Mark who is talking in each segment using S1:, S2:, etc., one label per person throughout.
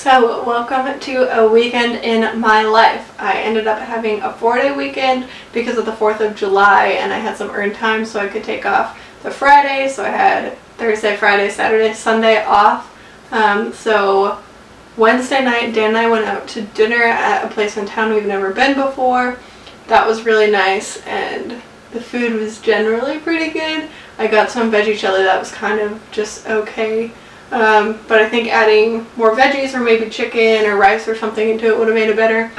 S1: So welcome to a weekend in my life. I ended up having a 4-day weekend because of the 4th of July, and I had some earned time so I could take off the Friday. So I had Thursday, Friday, Saturday, Sunday off. So Wednesday night, Dan and I went out to dinner at a place in town we've never been before. That was really nice, and the food was generally pretty good. I got some veggie chili that was kind of just okay. But I think adding more veggies or maybe chicken or rice or something into it would have made it better.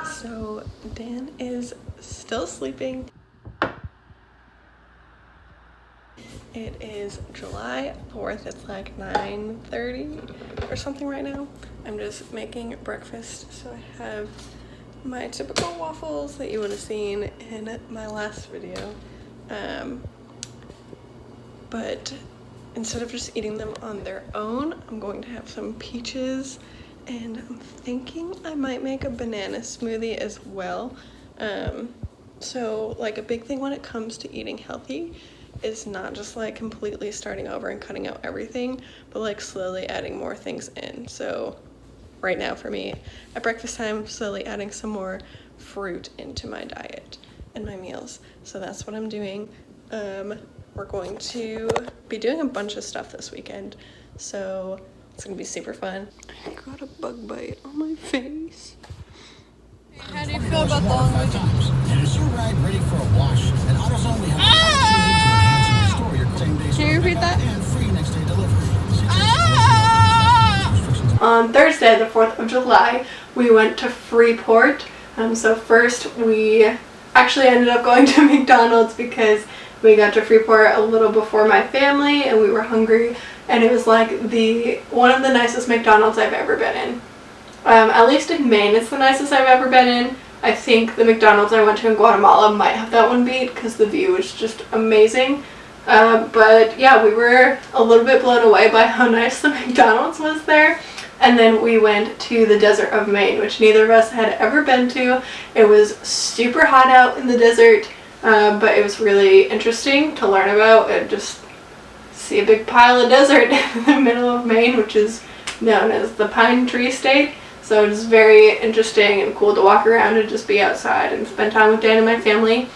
S1: So Dan is still sleeping. It is July 4th. It's like 9:30 or something right now. I'm just making breakfast. So I have my typical waffles that you would have seen in my last video, but instead of just eating them on their own, I'm going to have some peaches, and I'm thinking I might make a banana smoothie as well. So like a big thing when it comes to eating healthy is not just like completely starting over and cutting out everything, but like slowly adding more things in. So right now for me at breakfast time, I'm slowly adding some more fruit into my diet and my meals. So that's what I'm doing. We're going to be doing a bunch of stuff this weekend, so it's gonna be super fun. I got a bug bite on my face. How do you feel about the long weekend?
S2: And is your ride ready for a wash? And AutoZone, we have to restore your same day.
S1: Can you repeat that?
S2: And free next day delivery.
S1: On Thursday, the 4th of July, we went to Freeport. So first we actually ended up going to McDonald's because we got to Freeport a little before my family and we were hungry, and it was like one of the nicest McDonald's I've ever been in. At least in Maine, it's the nicest I've ever been in. I think the McDonald's I went to in Guatemala might have that one beat because the view was just amazing. But yeah, we were a little bit blown away by how nice the McDonald's was there. And then we went to the Desert of Maine, which neither of us had ever been to. It was super hot out in the desert, but it was really interesting to learn about and just see a big pile of desert in the middle of Maine, which is known as the Pine Tree State. So it's very interesting and cool to walk around and just be outside and spend time with Dan and my family.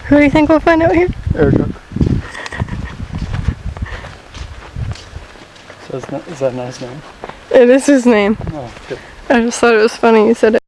S1: Who do you think we'll find out here?
S3: Erica. So is that a nice name?
S1: It is his name.
S3: Oh, good.
S1: I just thought it was funny you said it.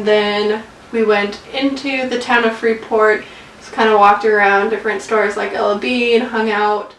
S1: And then we went into the town of Freeport. It's kind of walked around different stores like L.B. and hung out.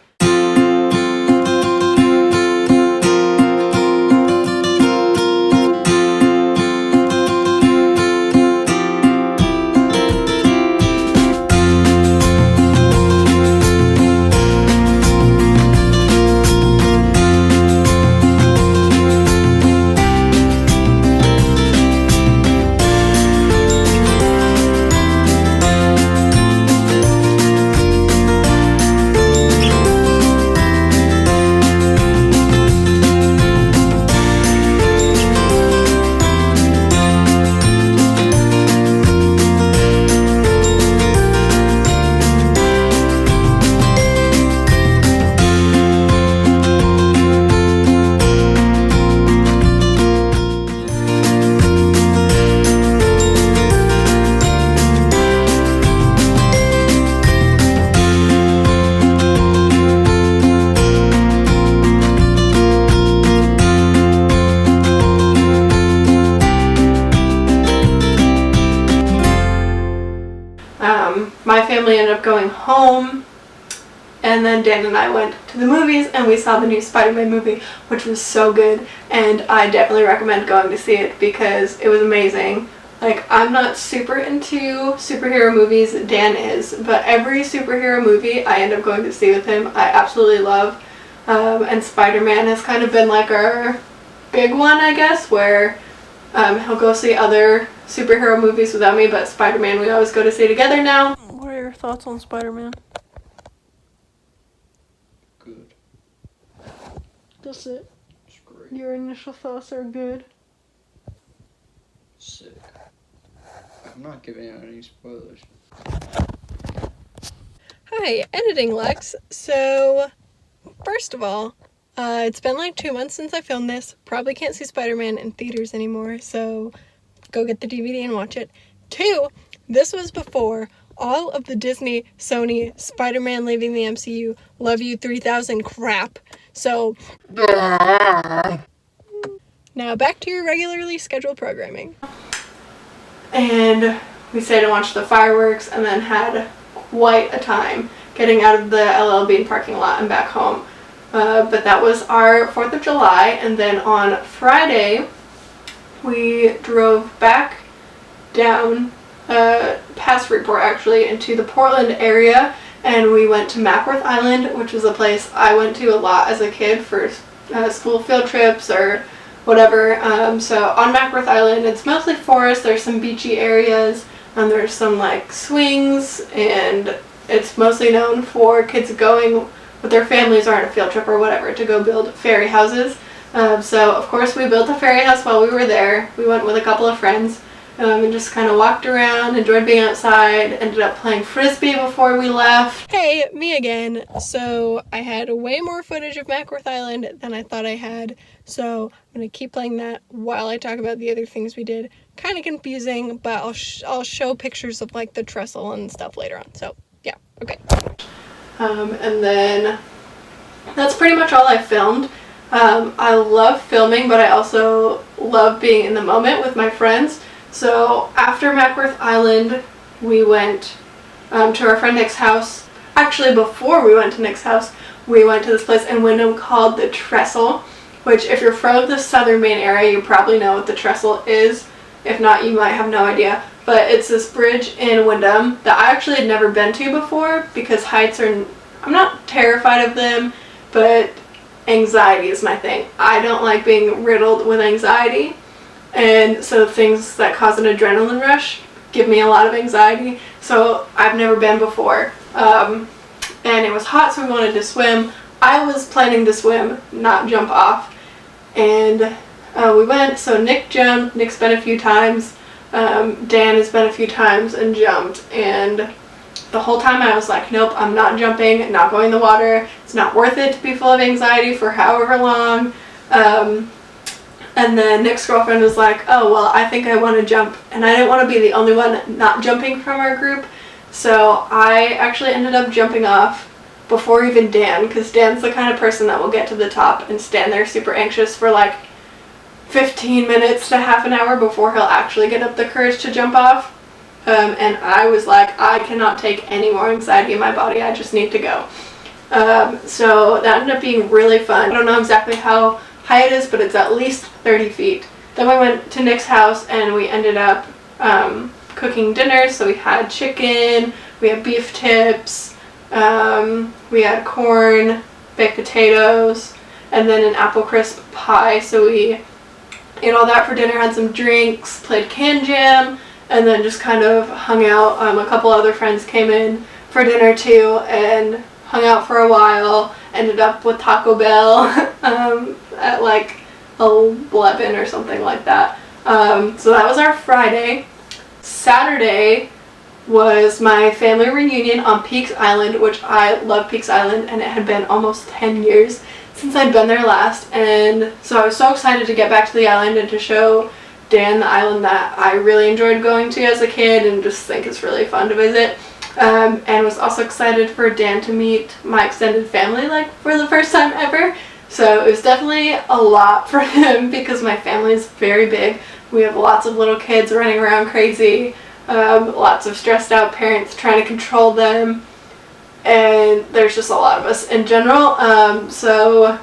S1: My family ended up going home, and then Dan and I went to the movies and we saw the new Spider-Man movie, which was so good, and I definitely recommend going to see it because it was amazing. Like, I'm not super into superhero movies, Dan is, but every superhero movie I end up going to see with him I absolutely love, and Spider-Man has kind of been like our big one, I guess, where he'll go see other superhero movies without me, but Spider-Man we always go to see together now. What are your thoughts on Spider-Man?
S3: Good.
S1: That's it.
S3: It's great.
S1: Your initial thoughts are good.
S3: Sick. I'm not giving out any spoilers.
S1: Hi, editing Lex. So, first of all, it's been like 2 months since I filmed this. Probably can't see Spider-Man in theaters anymore, so go get the DVD and watch it. 2, this was before all of the Disney, Sony, Spider-Man leaving the MCU, Love You 3000 crap. So, now back to your regularly scheduled programming. And we stayed and watched the fireworks and then had quite a time getting out of the LL Bean parking lot and back home. But that was our 4th of July, and then on Friday we drove back down past Freeport actually into the Portland area, and we went to Mackworth Island, which was a place I went to a lot as a kid for school field trips or whatever. So on Mackworth Island it's mostly forest, there's some beachy areas, and there's some like swings, and it's mostly known for kids going with their families or on a field trip or whatever to go build fairy houses. So of course we built a fairy house while we were there. We went with a couple of friends and just kind of walked around, enjoyed being outside, ended up playing frisbee before we left. Hey, me again. So I had way more footage of Mackworth Island than I thought I had, so I'm going to keep playing that while I talk about the other things we did. Kind of confusing, but I'll show pictures of like the trestle and stuff later on. So yeah, okay. And then that's pretty much all I filmed. I love filming, but I also love being in the moment with my friends. So after Mackworth Island, we went to our friend Nick's house. Actually, before we went to Nick's house, we went to this place in Wyndham called the Trestle, which if you're from the southern Maine area, you probably know what the Trestle is. If not, you might have no idea. But it's this bridge in Wyndham that I actually had never been to before because heights are, I'm not terrified of them, but anxiety is my thing. I don't like being riddled with anxiety. And so things that cause an adrenaline rush give me a lot of anxiety. So I've never been before. And it was hot, so we wanted to swim. I was planning to swim, not jump off. And we went, so Nick jumped. Nick's been a few times. Dan has been a few times and jumped. And the whole time I was like, nope, I'm not jumping, not going in the water. It's not worth it to be full of anxiety for however long. And then Nick's girlfriend was like, oh, well, I think I want to jump. And I didn't want to be the only one not jumping from our group. So I actually ended up jumping off before even Dan, because Dan's the kind of person that will get to the top and stand there super anxious for like 15 minutes to half an hour before he'll actually get up the courage to jump off. and I was like, I cannot take any more anxiety in my body, I just need to go. So that ended up being really fun. I don't know exactly how high it is, but it's at least 30 feet. Then we went to Nick's house and we ended up cooking dinner. So we had chicken, we had beef tips, we had corn, baked potatoes, and then an apple crisp pie. So we ate all that for dinner, had some drinks, played can jam, and then just kind of hung out. A couple other friends came in for dinner too and hung out for a while. Ended up with Taco Bell at like 11 or something like that. So that was our Friday. Saturday was my family reunion on Peaks Island, which I love Peaks Island, and it had been almost 10 years since I'd been there last, and so I was so excited to get back to the island and to show Dan the island that I really enjoyed going to as a kid and just think it's really fun to visit. And was also excited for Dan to meet my extended family like for the first time ever. So it was definitely a lot for him because my family is very big. We have lots of little kids running around crazy, lots of stressed out parents trying to control them, and there's just a lot of us in general. So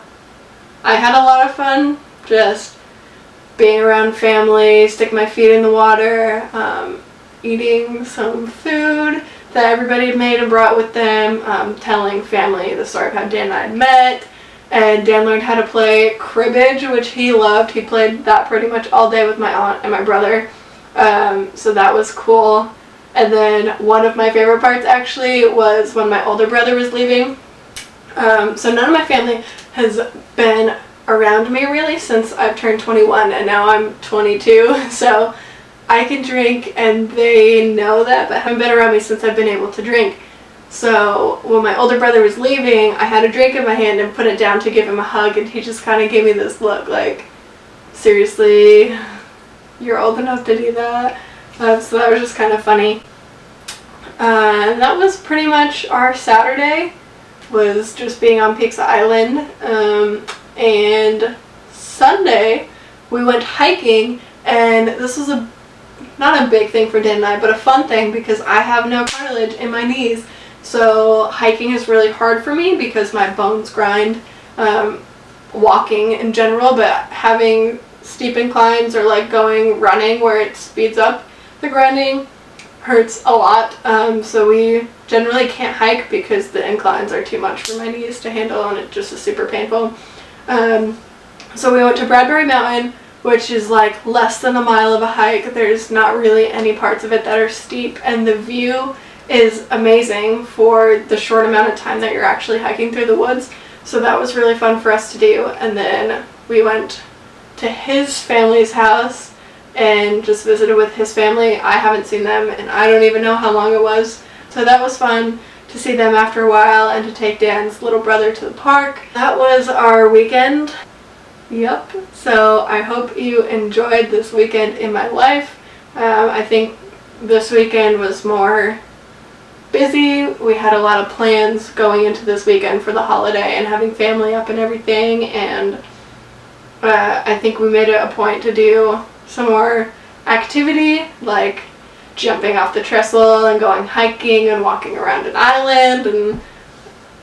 S1: I had a lot of fun just being around family, sticking my feet in the water, eating some food that everybody had made and brought with them, telling family the story of how Dan and I had met, and Dan learned how to play cribbage, which he loved. He played that pretty much all day with my aunt and my brother, so that was cool. And then one of my favorite parts actually was when my older brother was leaving. So none of my family has been around me really since I've turned 21, and now I'm 22, so I can drink and they know that, but haven't been around me since I've been able to drink. So when my older brother was leaving, I had a drink in my hand and put it down to give him a hug, and he just kind of gave me this look like, seriously, you're old enough to do that? So that was just kind of funny. And that was pretty much our Saturday, was just being on Peaks Island. And Sunday we went hiking, and this was not a big thing for Dan and I, but a fun thing because I have no cartilage in my knees. So hiking is really hard for me because my bones grind, walking in general, but having steep inclines or like running where it speeds up the grinding hurts a lot. So we generally can't hike because the inclines are too much for my knees to handle, and it just is super painful. So we went to Bradbury Mountain, which is like less than a mile of a hike. There's not really any parts of it that are steep, and the view is amazing for the short amount of time that you're actually hiking through the woods. So that was really fun for us to do. And then we went to his family's house and just visited with his family. I haven't seen them and I don't even know how long it was. So that was fun to see them after a while and to take Dan's little brother to the park. That was our weekend. Yep. So I hope you enjoyed this weekend in my life. I think this weekend was more busy. We had a lot of plans going into this weekend for the holiday and having family up and everything, and I think we made it a point to do some more activity, like jumping off the trestle and going hiking and walking around an island, and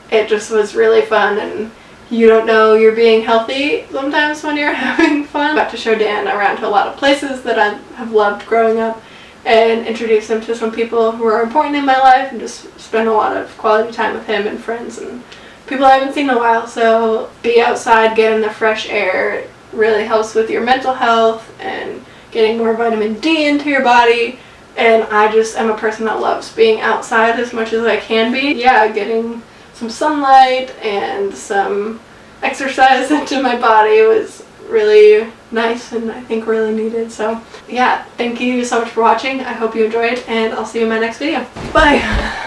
S1: it just was really fun. And you don't know you're being healthy sometimes when you're having fun. I got to show Dan around to a lot of places that I have loved growing up and introduce him to some people who are important in my life, and just spend a lot of quality time with him and friends and people I haven't seen in a while. So be outside, get in the fresh air. It really helps with your mental health and getting more vitamin D into your body. And I just am a person that loves being outside as much as I can be. Yeah, getting some sunlight and some exercise into my body was really nice and I think really needed. So yeah, thank you so much for watching. I hope you enjoyed, and I'll see you in my next video. Bye!